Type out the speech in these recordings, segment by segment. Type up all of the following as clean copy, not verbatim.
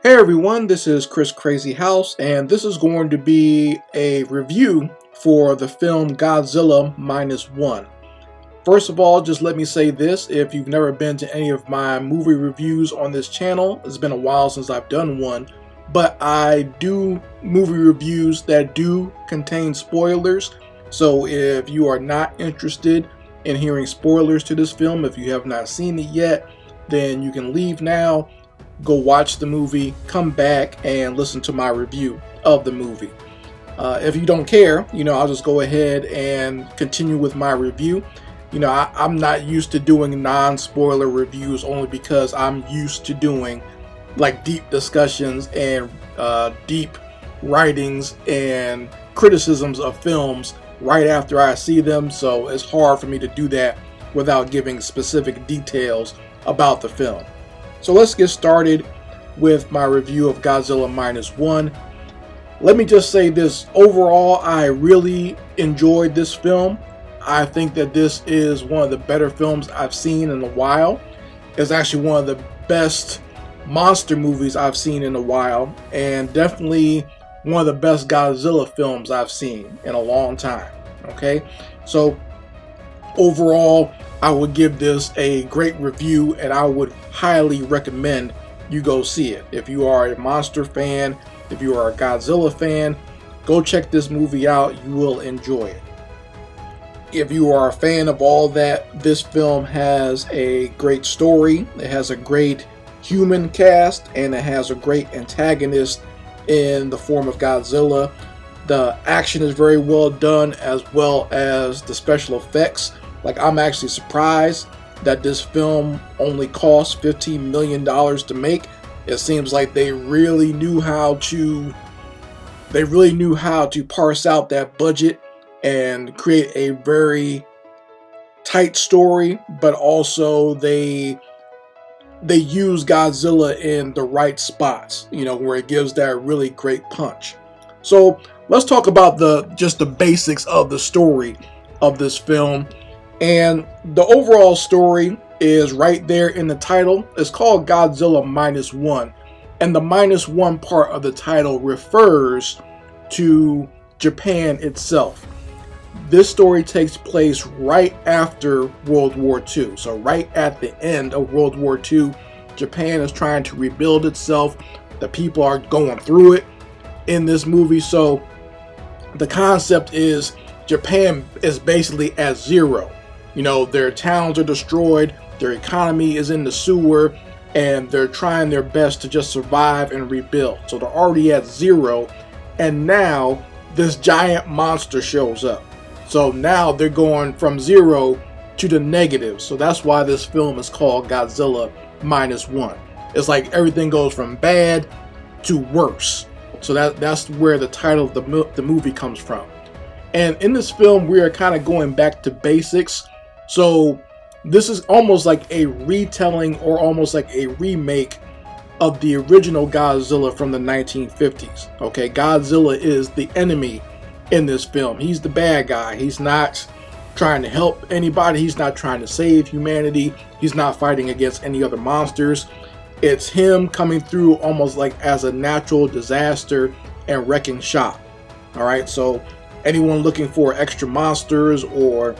Hey everyone, this is Chris Crazy House, and this is going to be a review for the film Godzilla Minus One. First of all, just let me say this: if you've never been to any of my movie reviews on this channel, it's been a while since I've done one, but I do movie reviews that do contain spoilers. So if you are not interested in hearing spoilers to this film, if you have not seen it yet, then you can leave now. Go watch the movie, come back and listen to my review of the movie. If you don't care, I'll just go ahead and continue with my review. I'm not used to doing non-spoiler reviews only because I'm used to doing like deep discussions and deep writings and criticisms of films right after I see them, so it's hard for me to do that without giving specific details about the film. So let's get started with my review of Godzilla Minus One. Let me just say this: overall, I really enjoyed this film. I think that this is one of the better films I've seen in a while. It's actually one of the best monster movies I've seen in a while, and definitely one of the best Godzilla films I've seen in a long time. Okay, so overall, I would give this a great review, and I would highly recommend you go see it. If you are a monster fan, if you are a Godzilla fan, go check this movie out. You will enjoy it. If you are a fan of all that, this film has a great story, it has a great human cast, and it has a great antagonist in the form of Godzilla. The action is very well done, as well as the special effects. Like, I'm actually surprised that this film only cost $15 million to make. It seems like they really knew how to parse out that budget and create a very tight story, but also they use Godzilla in the right spots, where it gives that really great punch. So let's talk about just the basics of the story of this film. And the overall story is right there in the title. It's called Godzilla Minus One. And the minus one part of the title refers to Japan itself. This story takes place right after World War II. So right at the end of World War II, Japan is trying to rebuild itself. The people are going through it in this movie. So the concept is Japan is basically at zero. Their towns are destroyed, their economy is in the sewer, and they're trying their best to just survive and rebuild. So they're already at zero, and now this giant monster shows up. So now they're going from zero to the negative. So that's why this film is called Godzilla Minus One. It's like everything goes from bad to worse. So that's where the title of the movie comes from. And in this film, we are kind of going back to basics. So this is almost like a retelling or almost like a remake of the original Godzilla from the 1950s. Okay, Godzilla is the enemy in this film. He's the bad guy. He's not trying to help anybody. He's not trying to save humanity. He's not fighting against any other monsters. It's him coming through almost like as a natural disaster and wrecking shop. All right, so anyone looking for extra monsters or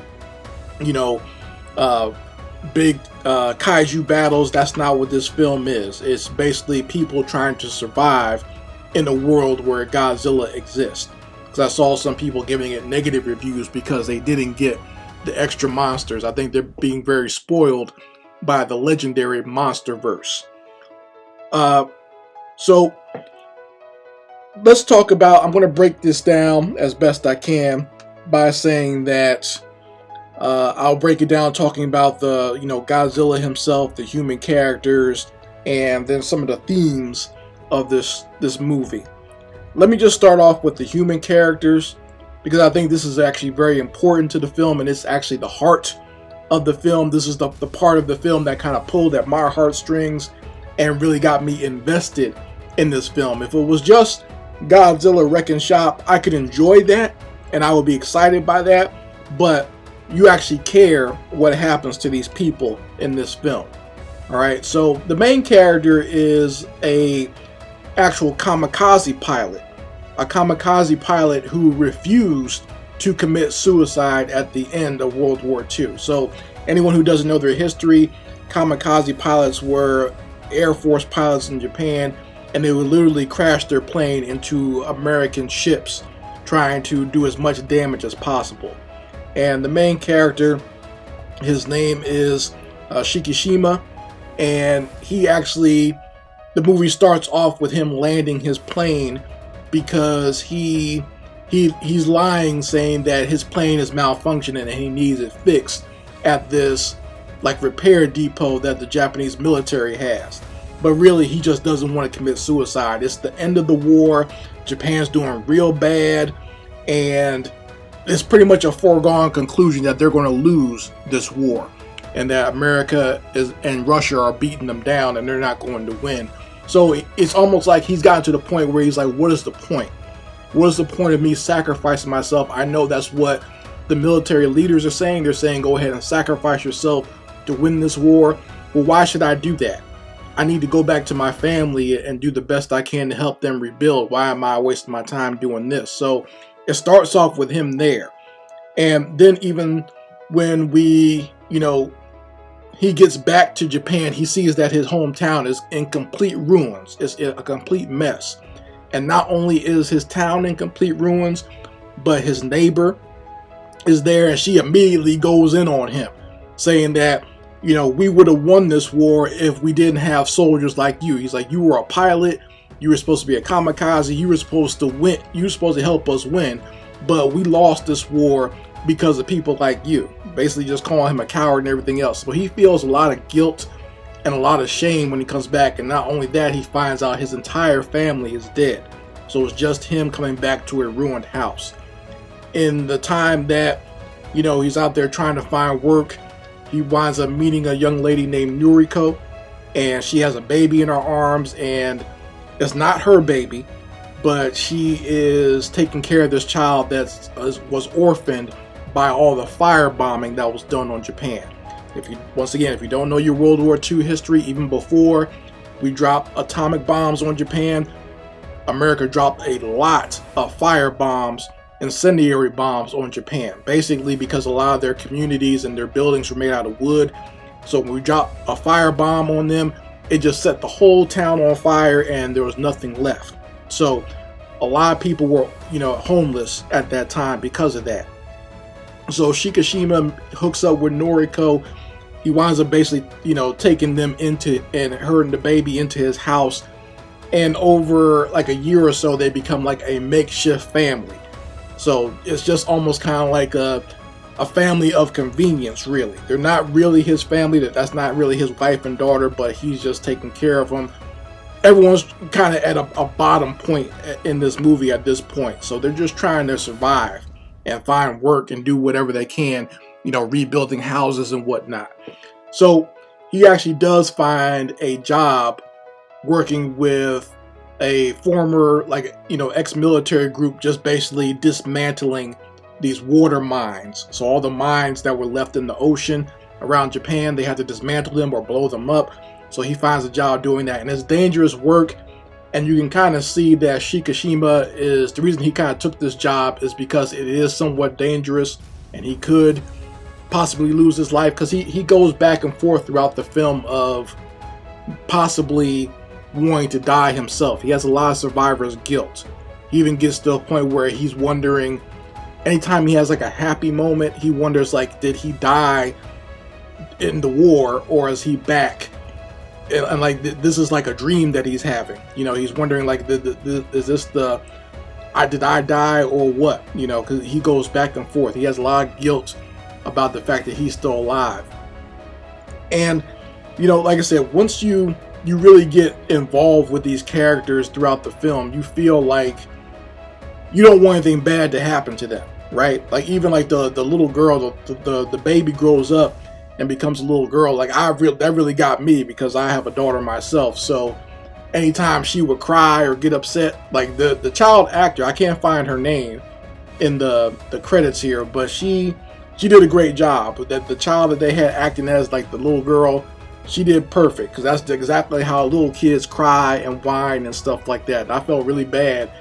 big kaiju battles, that's not what this film is. It's basically people trying to survive in a world where Godzilla exists. Because I saw some people giving it negative reviews because they didn't get the extra monsters. I think they're being very spoiled by the legendary Monsterverse. So let's talk about, I'm going to break this down as best I can by saying that I'll break it down talking about the, Godzilla himself, the human characters, and then some of the themes of this movie. Let me just start off with the human characters, because I think this is actually very important to the film, and it's actually the heart of the film. This is the part of the film that kind of pulled at my heartstrings and really got me invested in this film. If it was just Godzilla wrecking shop, I could enjoy that, and I would be excited by that, but you actually care what happens to these people in this film. All right, so the main character is a actual kamikaze pilot. A kamikaze pilot who refused to commit suicide at the end of World War II. So anyone who doesn't know their history, kamikaze pilots were Air Force pilots in Japan, and they would literally crash their plane into American ships trying to do as much damage as possible. And the main character, his name is Shikishima, and he actually, the movie starts off with him landing his plane because he's lying, saying that his plane is malfunctioning and he needs it fixed at this like repair depot that the Japanese military has. But really, he just doesn't want to commit suicide. It's the end of the war. Japan's doing real bad, and it's pretty much a foregone conclusion that they're going to lose this war, and that America and Russia are beating them down, and they're not going to win. So it's almost like he's gotten to the point where he's like, what is the point? What is the point of me sacrificing myself? I know that's what the military leaders are saying. They're saying, go ahead and sacrifice yourself to win this war. Well, why should I do that? I need to go back to my family and do the best I can to help them rebuild. Why am I wasting my time doing this? So it starts off with him there. And then even when he gets back to Japan, he sees that his hometown is in complete ruins. It's a complete mess. And not only is his town in complete ruins, but his neighbor is there, and she immediately goes in on him, saying that, we would have won this war if we didn't have soldiers like you. He's like, you were a pilot, you were supposed to be a kamikaze, you were supposed to win, you were supposed to help us win, but we lost this war because of people like you. Basically just calling him a coward and everything else. So he feels a lot of guilt and a lot of shame when he comes back, and not only that, he finds out his entire family is dead. So it's just him coming back to a ruined house. In the time that, he's out there trying to find work, he winds up meeting a young lady named Noriko, and she has a baby in her arms, and it's not her baby, but she is taking care of this child that was orphaned by all the firebombing that was done on Japan. If you don't know your World War II history, even before we dropped atomic bombs on Japan, America dropped a lot of firebombs, incendiary bombs on Japan, basically because a lot of their communities and their buildings were made out of wood. So when we dropped a firebomb on them, it just set the whole town on fire and there was nothing left. So a lot of people were, homeless at that time because of that. So Shikishima hooks up with Noriko. He winds up basically, taking them and her and the baby into his house. And over like a year or so, they become like a makeshift family. So it's just almost kind of like a family of convenience, really. They're not really his family. That's not really his wife and daughter, but he's just taking care of them. Everyone's kind of at a bottom point in this movie at this point. So they're just trying to survive and find work and do whatever they can, rebuilding houses and whatnot. So he actually does find a job working with a former, ex-military group, just basically dismantling these water mines. So all the mines that were left in the ocean around Japan, they had to dismantle them or blow them up. So he finds a job doing that, and it's dangerous work. And you can kind of see that Shikishima is, the reason he kind of took this job is because it is somewhat dangerous, and he could possibly lose his life, because he goes back and forth throughout the film of possibly wanting to die himself. He has a lot of survivor's guilt. He even gets to a point where he's wondering, anytime he has like a happy moment, he wonders did he die in the war, or is he back? And this is like a dream that he's having. He's wondering is this did I die or what? Because he goes back and forth. He has a lot of guilt about the fact that he's still alive. And like I said, once you really get involved with these characters throughout the film, you feel like you don't want anything bad to happen to them, right? Even the little girl, the baby grows up and becomes a little girl. That really got me, because I have a daughter myself. So anytime she would cry or get upset, the child actor, I can't find her name in the credits here, but she did a great job. That the child that they had acting as the little girl, she did perfect, because that's exactly how little kids cry and whine and stuff like that. And I felt really bad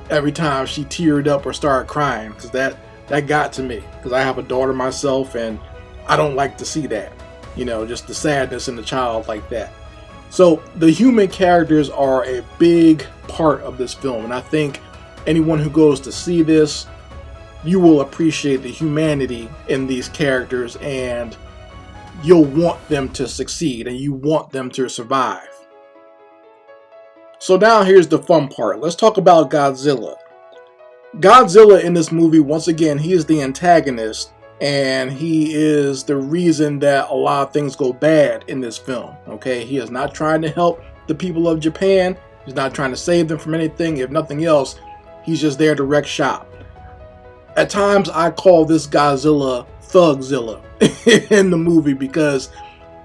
every time she teared up or started crying, because that got to me, because I have a daughter myself and I don't like to see that, just the sadness in the child like that. So the human characters are a big part of this film, and I think anyone who goes to see this, you will appreciate the humanity in these characters, and you'll want them to succeed and you want them to survive. So now here's the fun part. Let's talk about Godzilla. Godzilla in this movie, once again, he is the antagonist, and he is the reason that a lot of things go bad in this film. Okay, he is not trying to help the people of Japan. He's not trying to save them from anything. If nothing else, he's just there to wreck shop. At times, I call this Godzilla Thugzilla in the movie, because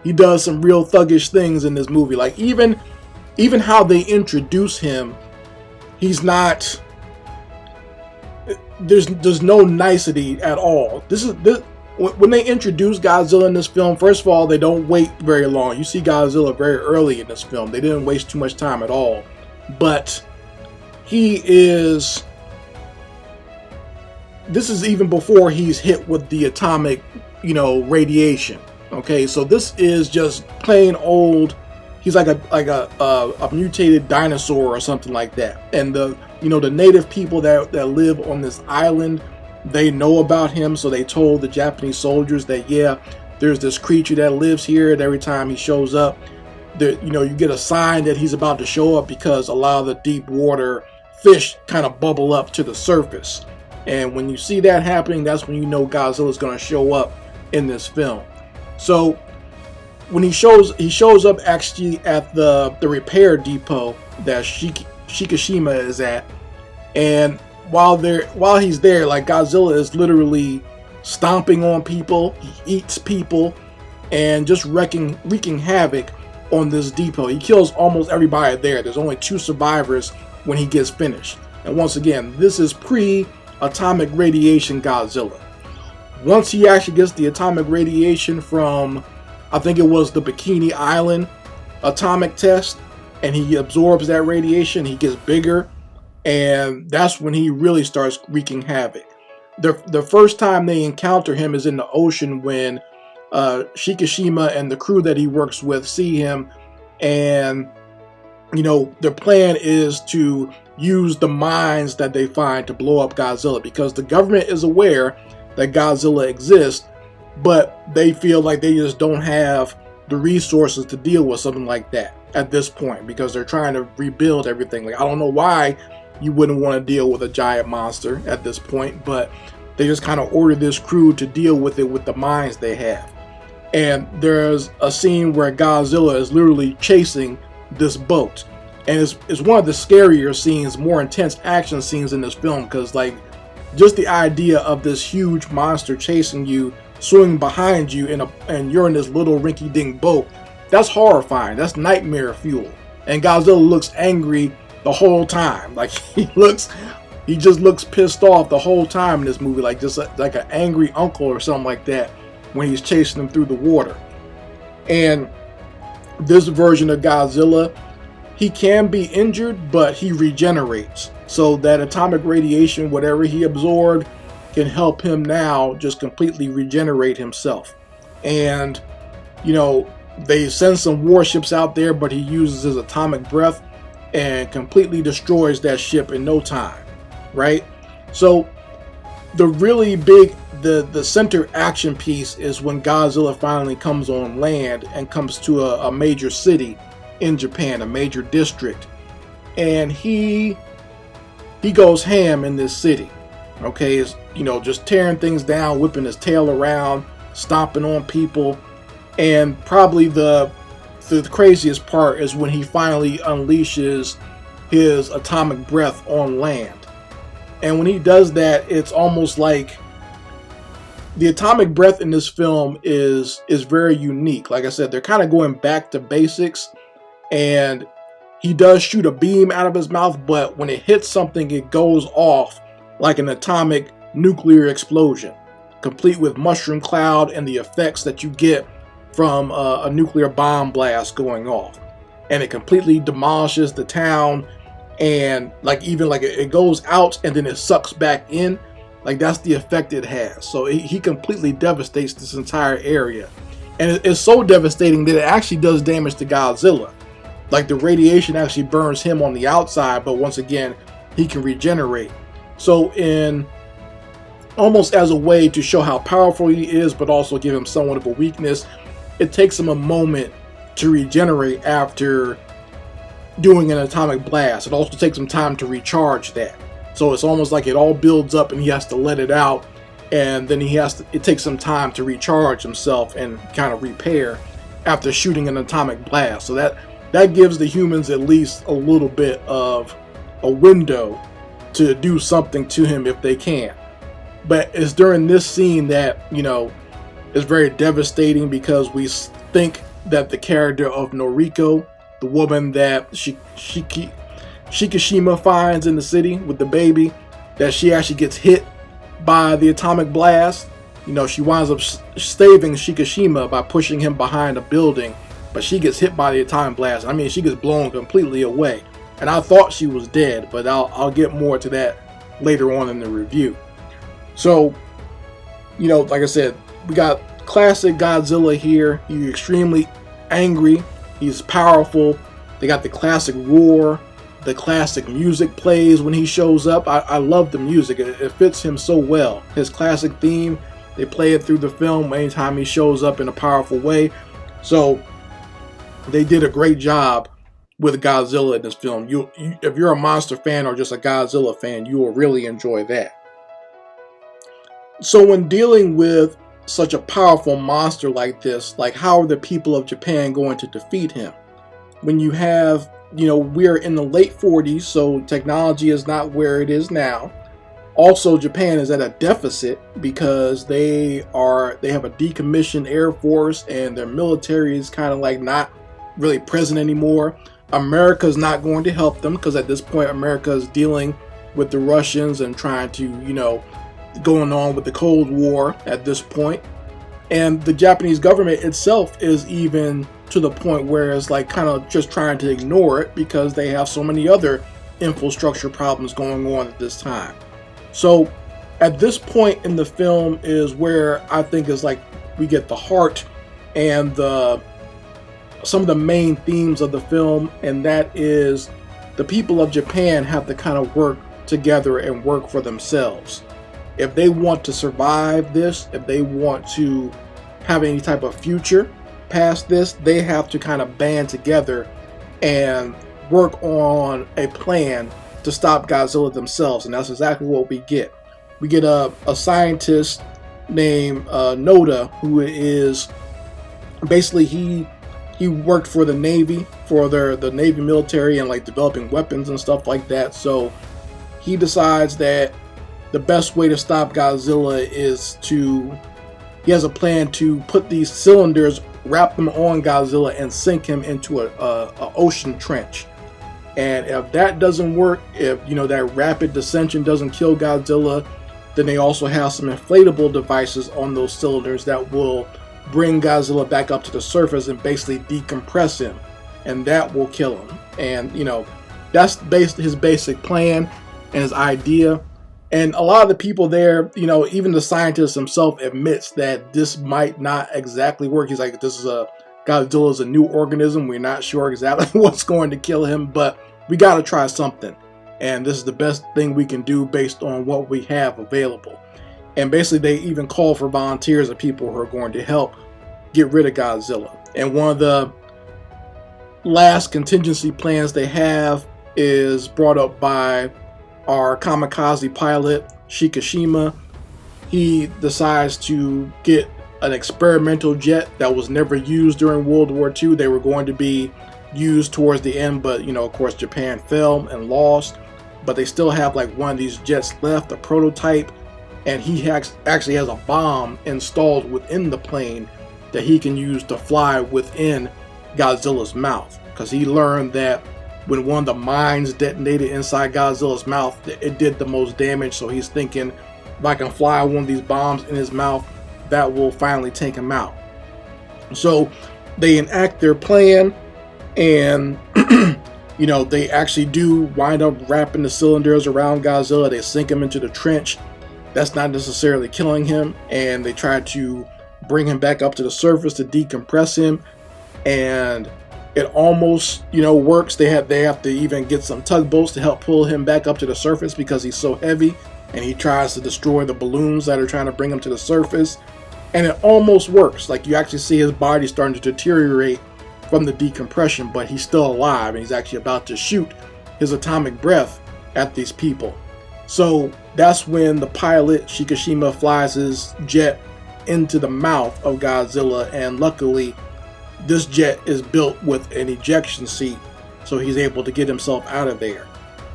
he does some real thuggish things in this movie. Like even how they introduce him, he's not. There's no nicety at all. When they introduce Godzilla in this film, first of all, they don't wait very long. You see Godzilla very early in this film. They didn't waste too much time at all. But this is even before he's hit with the atomic, radiation. Okay, so this is just plain old. He's like a mutated dinosaur or something like that. And the native people that live on this island, they know about him, so they told the Japanese soldiers that, yeah, there's this creature that lives here, and every time he shows up, you get a sign that he's about to show up, because a lot of the deep water fish kind of bubble up to the surface. And when you see that happening, that's when you know Godzilla's going to show up in this film. So when he shows up actually at the repair depot that Shikishima is at, and while he's there, like, Godzilla is literally stomping on people, he eats people, and just wreaking havoc on this depot. He kills almost everybody there. There's only 2 survivors when he gets finished. And once again, this is pre-atomic radiation Godzilla. Once he actually gets the atomic radiation from, I think it was the Bikini Island atomic test, and he absorbs that radiation, he gets bigger, and that's when he really starts wreaking havoc. The first time they encounter him is in the ocean, when Shikishima and the crew that he works with see him, and their plan is to use the mines that they find to blow up Godzilla, because the government is aware that Godzilla exists, but they feel like they just don't have the resources to deal with something like that at this point, because they're trying to rebuild everything. Like, I don't know why you wouldn't want to deal with a giant monster at this point, but they just kind of order this crew to deal with it with the mines they have. And there's a scene where Godzilla is literally chasing this boat, and it's one of the scarier scenes, more intense action scenes in this film, because, like, just the idea of this huge monster chasing you, swimming behind you, and you're in this little rinky-dink boat, that's horrifying. That's nightmare fuel. And Godzilla looks angry the whole time. Like, he just looks pissed off the whole time in this movie, like just like an angry uncle or something like that, when he's chasing them through the water. And this version of Godzilla, he can be injured, but he regenerates. So that atomic radiation, whatever he absorbed, can help him now just completely regenerate himself. And, they send some warships out there, but he uses his atomic breath and completely destroys that ship in no time, right? So the really big, the center action piece is when Godzilla finally comes on land and comes to a major city in Japan, a major district, and he goes ham in this city. Okay, is just tearing things down, whipping his tail around, stomping on people. And probably the craziest part is when he finally unleashes his atomic breath on land. And when he does that, it's almost like the atomic breath in this film is very unique. Like I said, they're kind of going back to basics, and he does shoot a beam out of his mouth, but when it hits something, it goes off like an atomic nuclear explosion, complete with mushroom cloud and the effects that you get from a nuclear bomb blast going off, and it completely demolishes the town, and like even like it goes out and then it sucks back in. Like that's the effect it has. So he completely devastates this entire area, and it's so devastating that it actually does damage to Godzilla. Like the radiation actually burns him on the outside, but once again he can regenerate. So in almost as a way to show how powerful he is, but also give him somewhat of a weakness, it takes him a moment to regenerate after doing an atomic blast. It also takes him time to recharge that. So it's almost like it all builds up and he has to let it out, and then it takes some time to recharge himself and kind of repair after shooting an atomic blast. So that gives the humans at least a little bit of a window to do something to him if they can. But it's during this scene that, is very devastating, because we think that the character of Noriko, the woman that Shikishima finds in the city with the baby, that she actually gets hit by the atomic blast. She winds up saving Shikishima by pushing him behind a building, but she gets hit by the atomic blast. I mean, she gets blown completely away. And I thought she was dead, but I'll get more to that later on in the review. So, like I said, we got classic Godzilla here. He's extremely angry. He's powerful. They got the classic roar. The classic music plays when he shows up. I love the music. It fits him so well. His classic theme, they play it through the film anytime he shows up in a powerful way. So they did a great job with Godzilla in this film. If you're a monster fan or just a Godzilla fan, you will really enjoy that. So when dealing with such a powerful monster like this, like how are the people of Japan going to defeat him? When you have, we're in the late 40s, so technology is not where it is now. Also, Japan is at a deficit because they have a decommissioned air force, and their military is kind of like not really present anymore. America's not going to help them, because at this point America is dealing with the Russians and trying to, going on with the Cold War at this point. And the Japanese government itself is even to the point where it's like kind of just trying to ignore it, because they have so many other infrastructure problems going on at this time. So at this point in the film is where I think is like we get the heart and some of the main themes of the film, and that is the people of Japan have to kind of work together and work for themselves. If they want to survive this, if they want to have any type of future past this, they have to kind of band together and work on a plan to stop Godzilla themselves, and that's exactly what we get. We get a scientist named Noda, who is basically he worked for the Navy, for the Navy military, and like developing weapons and stuff like that. So he decides that the best way to stop Godzilla is he has a plan to put these cylinders, wrap them on Godzilla, and sink him into a ocean trench. And if that doesn't work, if that rapid descension doesn't kill Godzilla, then they also have some inflatable devices on those cylinders that will bring Godzilla back up to the surface and basically decompress him, and that will kill him. And that's his basic plan and his idea. And a lot of the people there, even the scientist himself admits that this might not exactly work. He's like, Godzilla is a new organism. We're not sure exactly what's going to kill him, but we got to try something. And this is the best thing we can do based on what we have available. And basically they even call for volunteers of people who are going to help get rid of Godzilla. And one of the last contingency plans they have is brought up by our kamikaze pilot, Shikishima. He decides to get an experimental jet that was never used during World War II. They were going to be used towards the end, but of course Japan fell and lost. But they still have like one of these jets left, a prototype, and he actually has a bomb installed within the plane that he can use to fly within Godzilla's mouth, because he learned that when one of the mines detonated inside Godzilla's mouth, it did the most damage. So he's thinking, if I can fly one of these bombs in his mouth, that will finally take him out. So they enact their plan, and they actually do wind up wrapping the cylinders around Godzilla. They sink him into the trench. That's not necessarily killing him, and they try to bring him back up to the surface to decompress him, and it almost works. They have to even get some tugboats to help pull him back up to the surface because he's so heavy, and he tries to destroy the balloons that are trying to bring him to the surface, and it almost works. Like, you actually see his body starting to deteriorate from the decompression, but he's still alive, and he's actually about to shoot his atomic breath at these people. So that's when the pilot Shikishima flies his jet into the mouth of Godzilla, and luckily this jet is built with an ejection seat, so he's able to get himself out of there.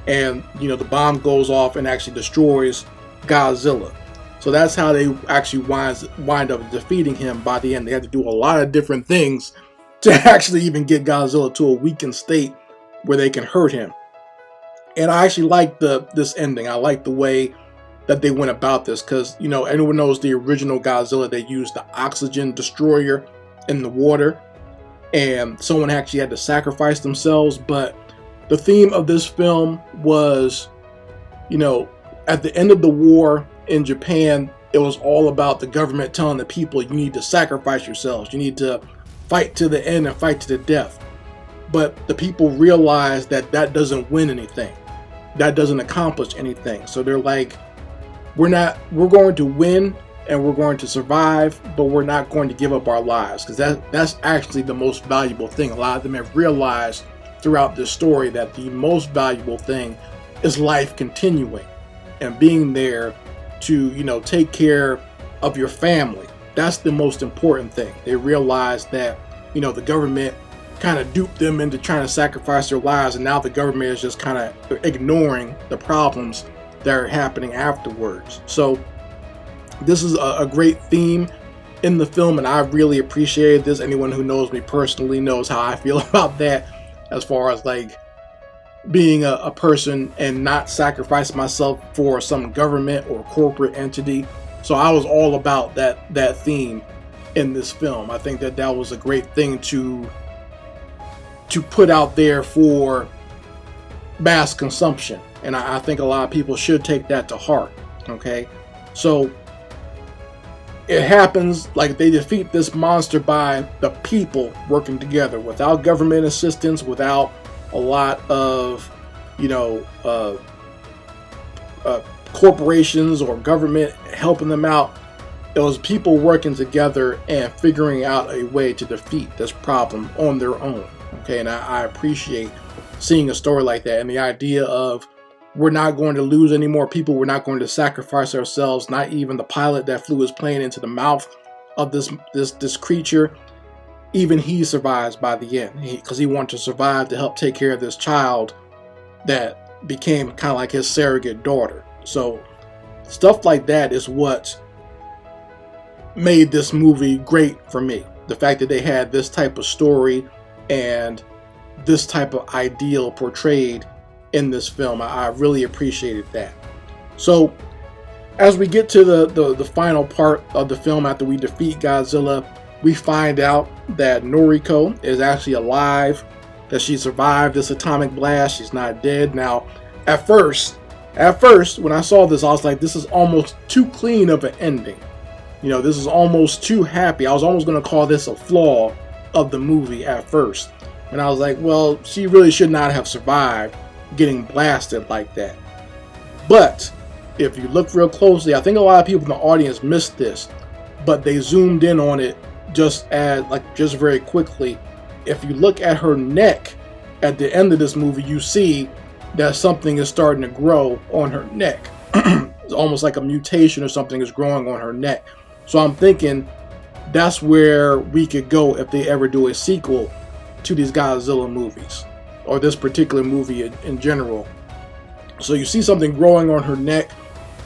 And the bomb goes off and actually destroys Godzilla. So that's how they actually wind up defeating him by the end. They had to do a lot of different things to actually even get Godzilla to a weakened state where they can hurt him. And I actually like this ending. I like the way that they went about this, because anyone knows the original Godzilla, they used the oxygen destroyer in the water, and someone actually had to sacrifice themselves. But the theme of this film was, at the end of the war in Japan, it was all about the government telling the people, you need to sacrifice yourselves, you need to fight to the end and fight to the death. But the people realized that doesn't win anything, that doesn't accomplish anything. So they're like, we're going to win and we're going to survive, but we're not going to give up our lives, because that's actually the most valuable thing. A lot of them have realized throughout this story that the most valuable thing is life continuing and being there to take care of your family. That's the most important thing. They realize that the government kind of duped them into trying to sacrifice their lives, and now the government is just kind of ignoring the problems that are happening afterwards. So this is a great theme in the film, and I really appreciated this. Anyone who knows me personally knows how I feel about that, as far as like being a person and not sacrifice myself for some government or corporate entity. So I was all about that theme in this film. I think that was a great thing to put out there for mass consumption, and I think a lot of people should take that to heart. Okay, so it happens, like, they defeat this monster by the people working together, without government assistance, without a lot of corporations or government helping them out. It was people working together and figuring out a way to defeat this problem on their own. Okay, and I appreciate seeing a story like that, and the idea of, we're not going to lose any more people, we're not going to sacrifice ourselves. Not even the pilot that flew his plane into the mouth of this creature, even he survives by the end, because he wanted to survive to help take care of this child that became kind of like his surrogate daughter. So stuff like that is what made this movie great for me. The fact that they had this type of story and this type of ideal portrayed in this film, I really appreciated that. So as we get to the final part of the film, after we defeat Godzilla, we find out that Noriko is actually alive, that she survived this atomic blast. She's not dead. Now, at first, when I saw this, I was like, this is almost too clean of an ending. This is almost too happy. I was almost going to call this a flaw of the movie at first. And I was like, well, she really should not have survived getting blasted like that. But if you look real closely, I think a lot of people in the audience missed this, but they zoomed in on it just very quickly. If you look at her neck at the end of this movie, you see that something is starting to grow on her neck. It's almost like a mutation or something is growing on her neck. So I'm thinking that's where we could go if they ever do a sequel to these Godzilla movies, or this particular movie in general. So you see something growing on her neck,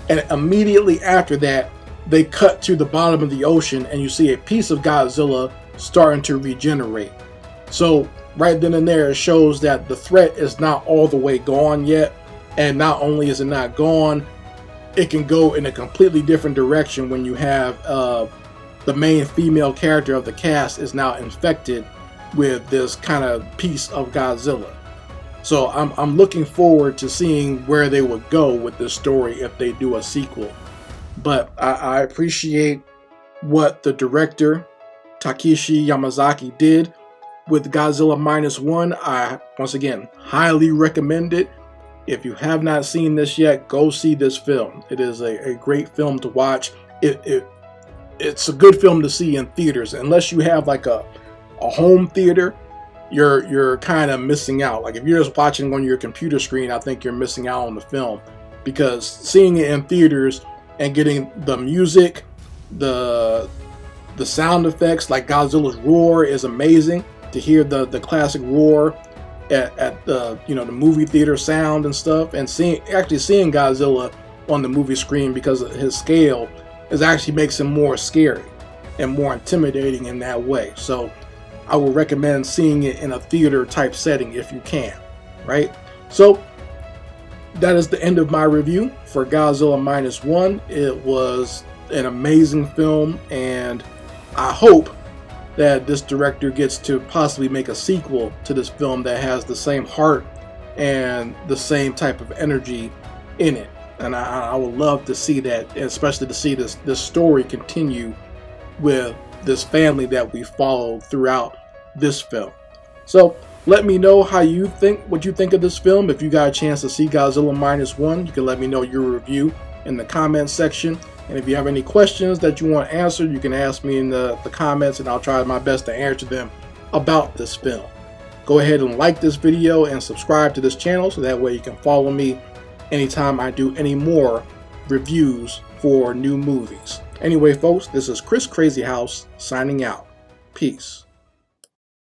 and immediately after that, they cut to the bottom of the ocean, and you see a piece of Godzilla starting to regenerate. So right then and there, it shows that the threat is not all the way gone yet, and not only is it not gone, it can go in a completely different direction when you have the main female character of the cast is now infected with this kind of piece of Godzilla. So I'm looking forward to seeing where they would go with this story if they do a sequel. But I appreciate what the director Takeshi Yamazaki did with Godzilla Minus One. I, once again, highly recommend it. If you have not seen this yet, go see this film. It is a great film to watch. It's a good film to see in theaters. Unless you have like a home theater, you're kind of missing out. Like if you're just watching on your computer screen, I think you're missing out on the film, because seeing it in theaters and getting the music, the sound effects, like Godzilla's roar is amazing. To hear the classic roar at the the movie theater sound and stuff, and seeing Godzilla on the movie screen, because of his scale, is actually makes him more scary and more intimidating in that way. So I would recommend seeing it in a theater type setting if you can, right? So that is the end of my review for Godzilla Minus One. It was an amazing film, and I hope that this director gets to possibly make a sequel to this film that has the same heart and the same type of energy in it. And I would love to see that, especially to see this story continue with this family that we followed throughout this film. So let me know what you think of this film. If you got a chance to see Godzilla Minus One, you can let me know your review in the comments section. And if you have any questions that you want answered, you can ask me in the comments, and I'll try my best to answer them about this film. Go ahead and like this video and subscribe to this channel, so that way you can follow me anytime I do any more reviews for new movies. Anyway, folks, this is Chris Crazy House signing out. Peace.